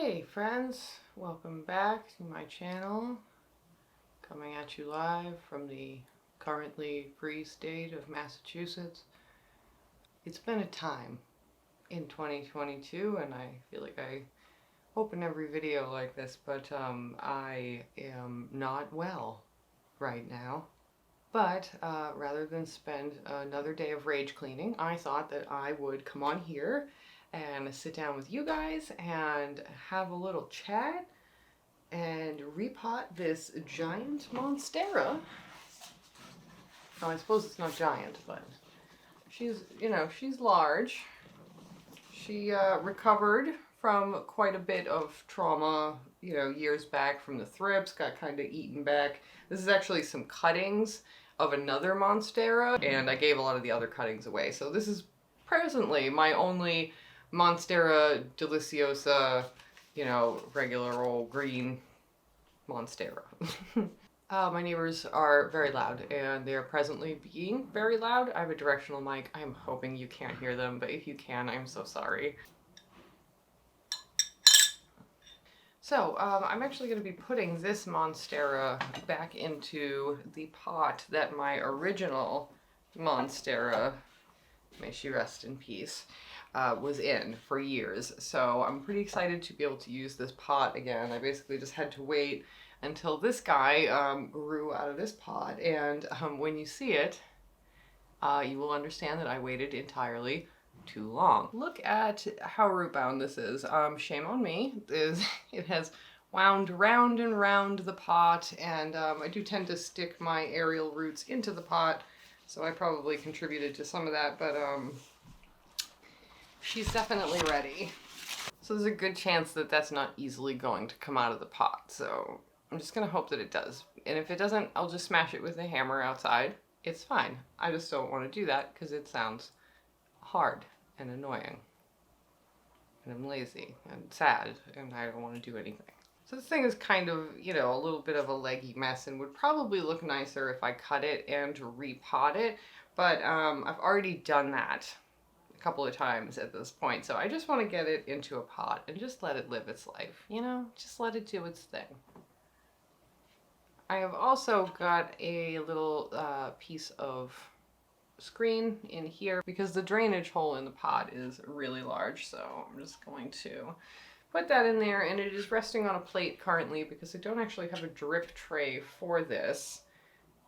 Hey friends, welcome back to my channel, coming at you live from the currently free state of Massachusetts. It's been a time in 2022 and I feel like I open every video like this, but I am not well right now. But rather than spend another day of rage cleaning, I thought that I would come on here and sit down with you guys and have a little chat and repot this giant Monstera. Oh, I suppose it's not giant, but she's, she's large. She recovered from quite a bit of trauma, years back from the thrips, got kind of eaten back. This is actually some cuttings of another Monstera, and I gave a lot of the other cuttings away. So this is presently my only Monstera deliciosa, regular old green Monstera. My neighbors are very loud, and they're presently being very loud. I have a directional mic. I'm hoping you can't hear them, but if you can, I'm so sorry. So, I'm actually going to be putting this Monstera back into the pot that my original Monstera, may she rest in peace, was in for years. So I'm pretty excited to be able to use this pot again. I basically just had to wait until this guy grew out of this pot, and when you see it, you will understand that I waited entirely too long. Look at how root bound this is. Shame on me. It has wound round and round the pot, and I do tend to stick my aerial roots into the pot, so I probably contributed to some of that, but she's definitely ready. So there's a good chance that that's not easily going to come out of the pot, so I'm just gonna hope that it does. And if it doesn't, I'll just smash it with a hammer outside. It's fine. I just don't want to do that because it sounds hard and annoying. And I'm lazy and sad and I don't want to do anything. So this thing is kind of, a little bit of a leggy mess and would probably look nicer if I cut it and repot it. But I've already done that a couple of times at this point. So I just want to get it into a pot and just let it live its life, just let it do its thing. I have also got a little piece of screen in here because the drainage hole in the pot is really large, so I'm just going to put that in there, and it is resting on a plate currently because I don't actually have a drip tray for this.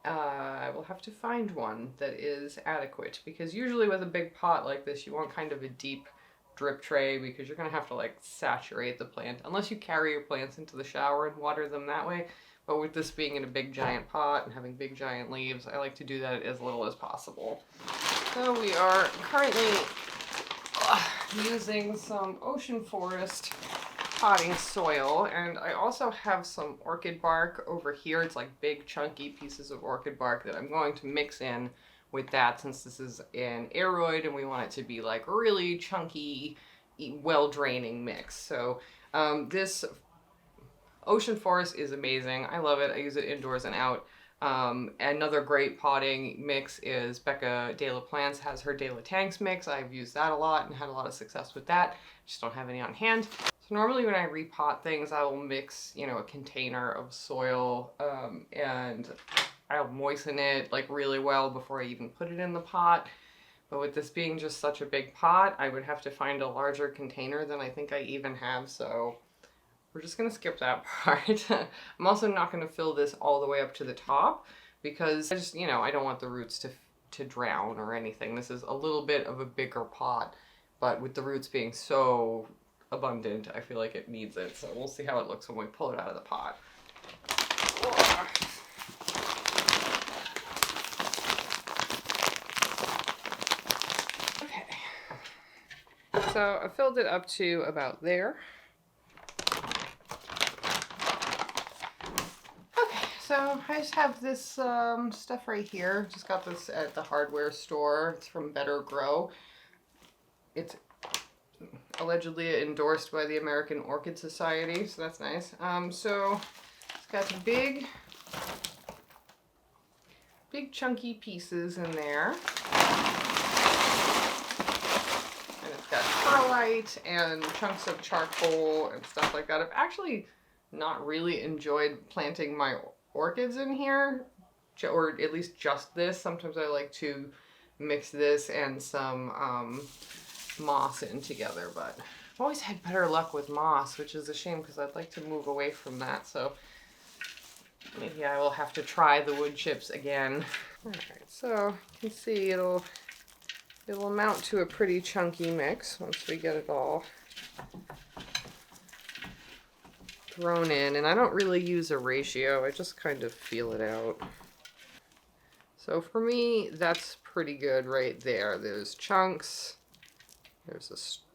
I will have to find one that is adequate, because usually with a big pot like this you want kind of a deep drip tray because you're going to have to saturate the plant unless you carry your plants into the shower and water them that way. But with this being in a big giant pot and having big giant leaves, I like to do that as little as possible. So we are currently using some ocean forest potting soil, and I also have some orchid bark over here. It's like big chunky pieces of orchid bark that I'm going to mix in with that, since this is an aeroid and we want it to be like really chunky, well draining mix. So this ocean forest is amazing. I love it. I use it indoors and out. Another great potting mix is Becca De La Plants has her De La Tanks mix. I've used that a lot and had a lot of success with that. Just don't have any on hand. So normally when I repot things, I will mix, a container of soil and I'll moisten it really well before I even put it in the pot. But with this being just such a big pot, I would have to find a larger container than I think I even have, so we're just going to skip that part. I'm also not going to fill this all the way up to the top because I just, I don't want the roots to drown or anything. This is a little bit of a bigger pot, but with the roots being so abundant, I feel like it needs it. So we'll see how it looks when we pull it out of the pot. Okay. So I filled it up to about there. So I just have this stuff right here. Just got this at the hardware store. It's from Better Grow. It's allegedly endorsed by the American Orchid Society, so that's nice. So it's got big chunky pieces in there. And it's got perlite white and chunks of charcoal and stuff like that. I've actually not really enjoyed planting my orchids in here, or at least just this. Sometimes I like to mix this and some moss in together, but I've always had better luck with moss, which is a shame because I'd like to move away from that. So maybe I will have to try the wood chips again. All right, so you can see it'll amount to a pretty chunky mix once we get it all thrown in. And I don't really use a ratio, I just kind of feel it out. So for me, that's pretty good right there. There's chunks. There's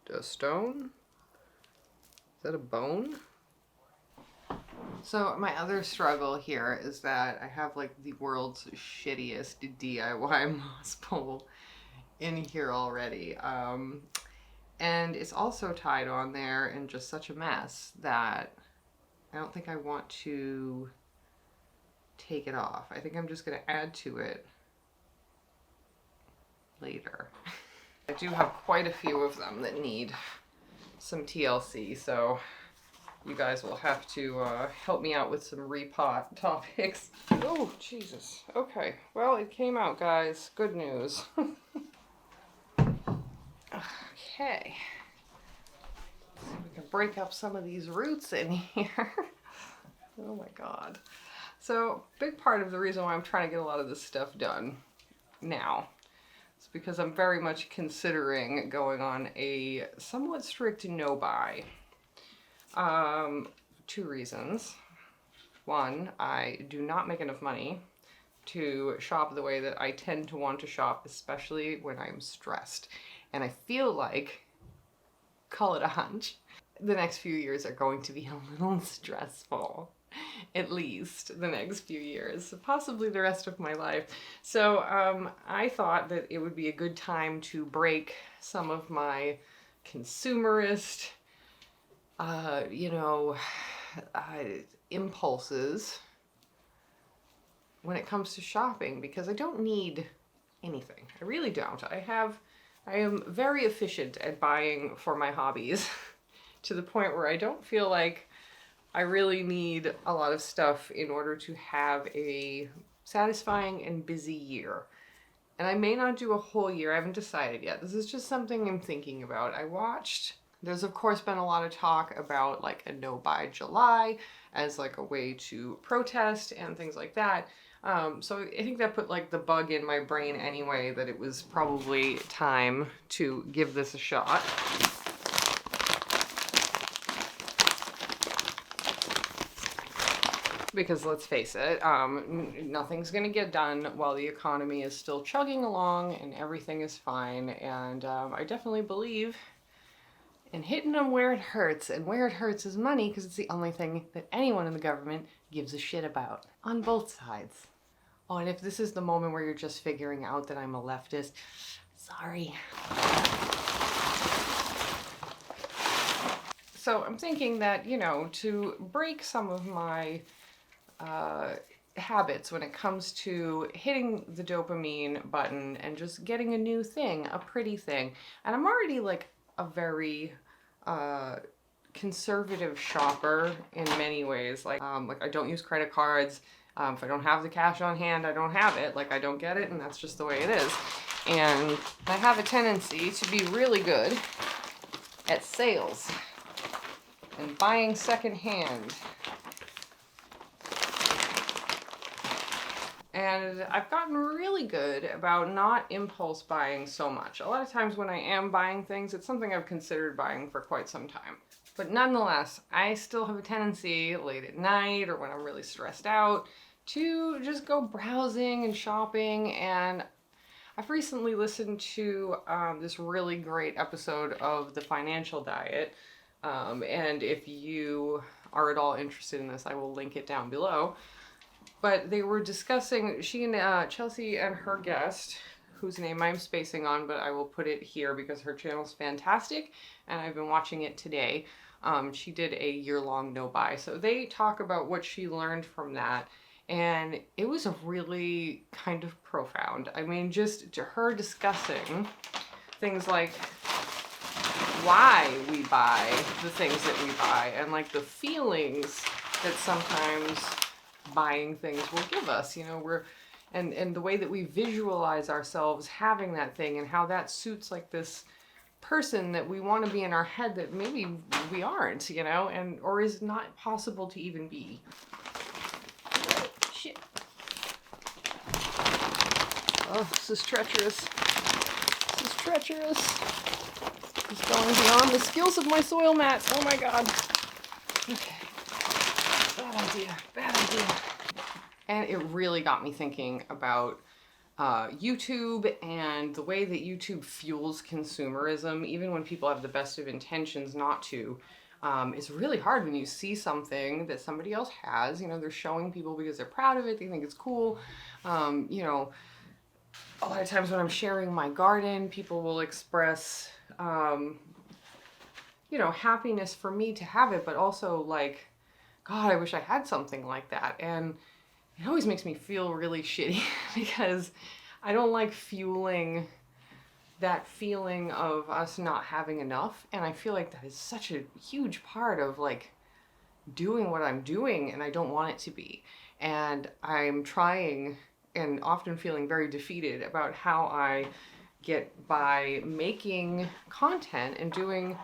a stone. Is that a bone? So my other struggle here is that I have like the world's shittiest DIY moss pole in here already. And it's also tied on there in just such a mess that I don't think I want to take it off. I think I'm just going to add to it later. I do have quite a few of them that need some TLC, so you guys will have to help me out with some repot topics. Oh, Jesus. Okay, well, it came out, guys. Good news. Okay. Let's see if we can break up some of these roots in here. Oh my God. So, big part of the reason why I'm trying to get a lot of this stuff done now is because I'm very much considering going on a somewhat strict no-buy. 2 reasons. One, I do not make enough money to shop the way that I tend to want to shop, especially when I'm stressed. And I feel like, call it a hunch, the next few years are going to be a little stressful. At least the next few years, possibly the rest of my life. So I thought that it would be a good time to break some of my consumerist, impulses when it comes to shopping, because I don't need anything. I really don't. I am very efficient at buying for my hobbies to the point where I don't feel like I really need a lot of stuff in order to have a satisfying and busy year. And I may not do a whole year. I haven't decided yet. This is just something I'm thinking about. There's of course been a lot of talk about like a no-buy July as like a way to protest and things like that. So I think that put like the bug in my brain anyway, that it was probably time to give this a shot. Because let's face it, nothing's gonna get done while the economy is still chugging along and everything is fine. And I definitely believe in hitting them where it hurts, and where it hurts is money, because it's the only thing that anyone in the government gives a shit about, on both sides. Oh, and if this is the moment where you're just figuring out that I'm a leftist, sorry. So I'm thinking that, to break some of my habits when it comes to hitting the dopamine button and just getting a new thing, a pretty thing. And I'm already like a very conservative shopper in many ways. Like I don't use credit cards. If I don't have the cash on hand, I don't have it. Like I don't get it, and that's just the way it is. And I have a tendency to be really good at sales and buying secondhand. And I've gotten really good about not impulse buying so much. A lot of times when I am buying things, it's something I've considered buying for quite some time. But nonetheless, I still have a tendency late at night or when I'm really stressed out to just go browsing and shopping. And I've recently listened to this really great episode of The Financial Diet. And if you are at all interested in this, I will link it down below. But they were discussing, she and Chelsea and her guest, whose name I'm spacing on, but I will put it here because her channel's fantastic, and I've been watching it today. She did a year-long no-buy. So they talk about what she learned from that, and it was really kind of profound. I mean, just to her discussing things like why we buy the things that we buy and like the feelings that sometimes buying things will give us. You know, and the way that we visualize ourselves having that thing and how that suits like this person that we want to be in our head that maybe we aren't, you know, and or is not possible to even be. Shit. Oh, this is treacherous. This is treacherous. It's going beyond the skills of my soil mats. Oh my god. Okay. Bad idea. Bad idea. And it really got me thinking about YouTube and the way that YouTube fuels consumerism, even when people have the best of intentions not to. It's really hard when you see something that somebody else has. You know, they're showing people because they're proud of it. They think it's cool. You know, a lot of times when I'm sharing my garden, people will express, you know, happiness for me to have it, but also like, God, I wish I had something like that. And it always makes me feel really shitty because I don't like fueling that feeling of us not having enough. And I feel like that is such a huge part of like doing what I'm doing, and I don't want it to be. And I'm trying and often feeling very defeated about how I get by making content and doing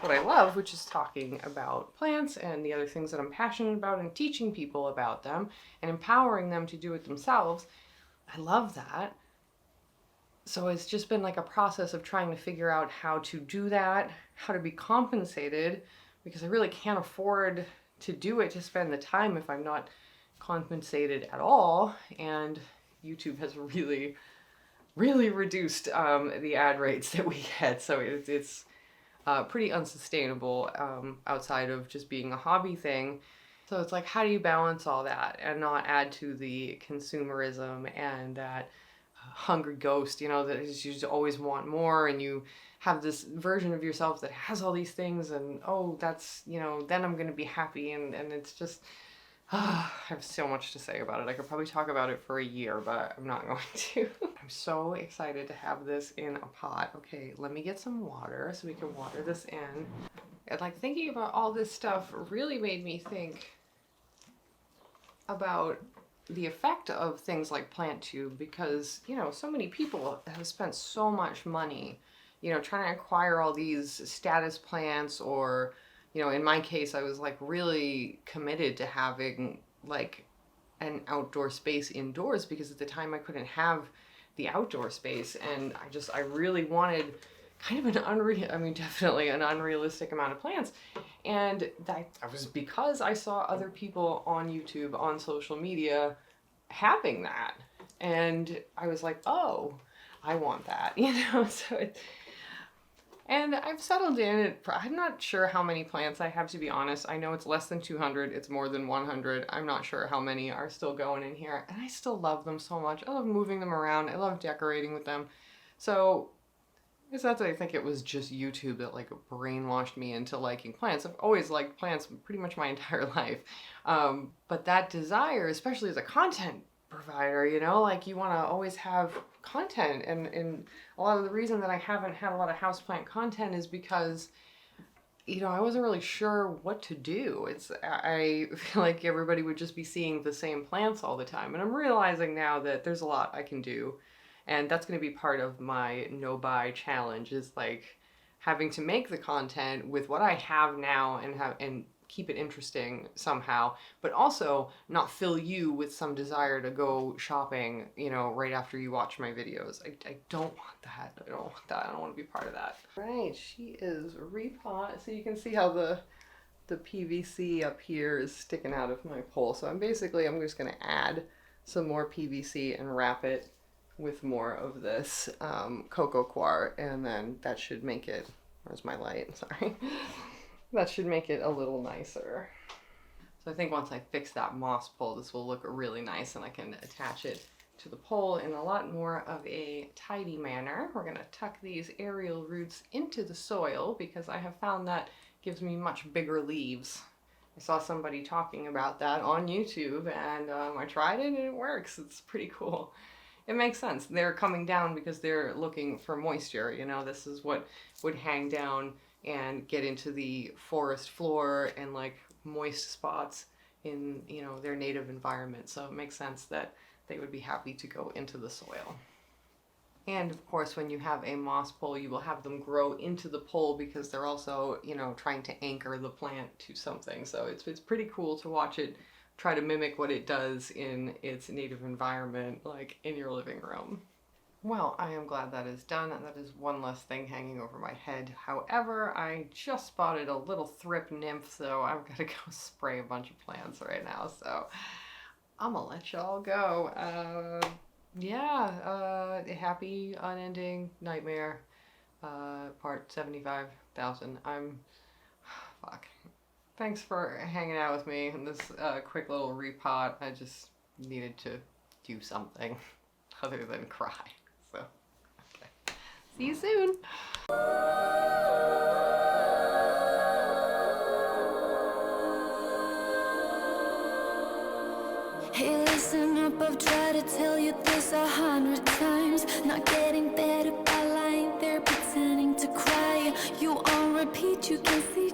what I love, which is talking about plants and the other things that I'm passionate about and teaching people about them and empowering them to do it themselves. I love that. So it's just been like a process of trying to figure out how to do that, how to be compensated, because I really can't afford to do it, to spend the time if I'm not compensated at all. And YouTube has really reduced the ad rates that we get. So it's pretty unsustainable outside of just being a hobby thing. So it's like, how do you balance all that and not add to the consumerism and that hungry ghost, you know, that is you just always want more, and you have this version of yourself that has all these things, and oh, that's, you know, then I'm gonna be happy, and it's just, I have so much to say about it. I could probably talk about it for a year, but I'm not going to. I'm so excited to have this in a pot. Okay, let me get some water so we can water this in. And like thinking about all this stuff really made me think about the effect of things like PlantTube, because, you know, so many people have spent so much money, you know, trying to acquire all these status plants, or, you know, in my case, I was like really committed to having like an outdoor space indoors, because at the time I couldn't have the outdoor space, and I really wanted kind of definitely an unrealistic amount of plants. And that was because I saw other people on YouTube, on social media, having that. And I was like, oh, I want that, you know? And I've settled in. I'm not sure how many plants I have, to be honest. I know it's less than 200. It's more than 100. I'm not sure how many are still going in here. And I still love them so much. I love moving them around. I love decorating with them. So I guess that's why I think it was just YouTube that like brainwashed me into liking plants. I've always liked plants pretty much my entire life. But that desire, especially as a content provider, you know, like you want to always have content, and a lot of the reason that I haven't had a lot of houseplant content is because, you know, I wasn't really sure what to do. I feel like everybody would just be seeing the same plants all the time, and I'm realizing now that there's a lot I can do, and that's going to be part of my no-buy challenge, is like having to make the content with what I have now and keep it interesting somehow, but also not fill you with some desire to go shopping, you know, right after you watch my videos. I don't want that. I don't want that. I don't want to be part of that. Right, she is repot. So you can see how the PVC up here is sticking out of my pole. So I'm just going to add some more PVC and wrap it with more of this cocoa coir, and then that should make it, where's my light? Sorry. That should make it a little nicer. So I think once I fix that moss pole, this will look really nice, and I can attach it to the pole in a lot more of a tidy manner. We're gonna tuck these aerial roots into the soil because I have found that gives me much bigger leaves. I saw somebody talking about that on YouTube, and I tried it and it works. It's pretty cool. It makes sense. They're coming down because they're looking for moisture. You know, this is what would hang down and get into the forest floor and like moist spots in, you know, their native environment. So it makes sense that they would be happy to go into the soil. And of course, when you have a moss pole, you will have them grow into the pole because they're also, you know, trying to anchor the plant to something. So it's pretty cool to watch it try to mimic what it does in its native environment, like in your living room. Well, I am glad that is done, and that is one less thing hanging over my head. However, I just spotted a little thrip nymph, so I'm gonna go spray a bunch of plants right now. So I'm gonna let y'all go. Happy unending nightmare, part 75,000. Fuck. Thanks for hanging out with me in this quick little repot. I just needed to do something other than cry. So, okay. See you soon. Hey, listen up, I've tried to tell you this 100 times. Not getting better by lying there pretending to cry. You on repeat, you can see